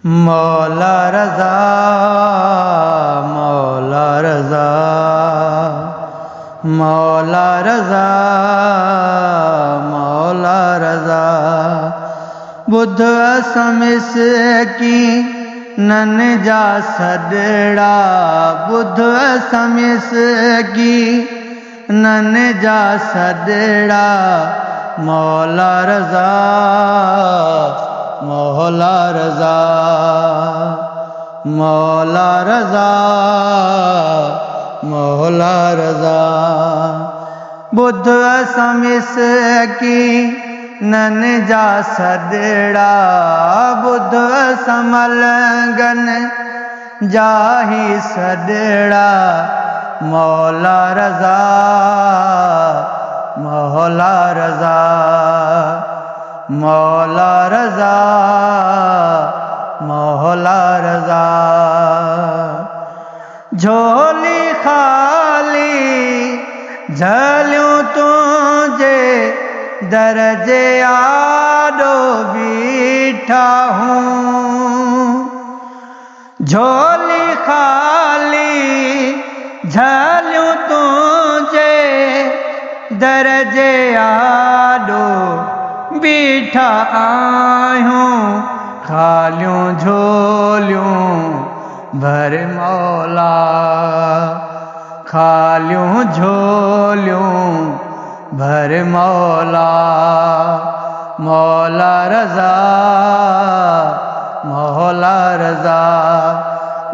मौला रज़ा मौला रज़ा मौला रज़ा मौला रज़ा बुध असमिस की नन जा सदड़ा बुध असमिस की नन जा सदड़ा मौला रज़ा मौला रज़ा मौला रज़ा मौला रज़ा बुध असमिस की नन जा सदड़ा बुध समलगन जाही सदड़ा मौला रज़ा मौला रज़ा मौला रज़ा मौला रज़ा झोली खाली झलियूं तुझे दरजे आडो बीठा हूँ झोली खाली झलियूं तुझे दरजे आडो बीठा आयूं खालियूं झोलियूं भर मौला खालियूं झोलियूं भर मौला मौला रज़ा मौला रज़ा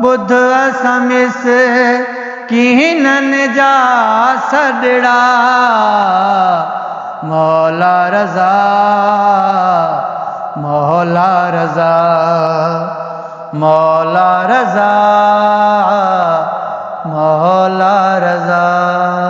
बुध असमिस की नन जा सदड़ा मौला रज़ा मौला रज़ा मौला रज़ा मौला रज़ा।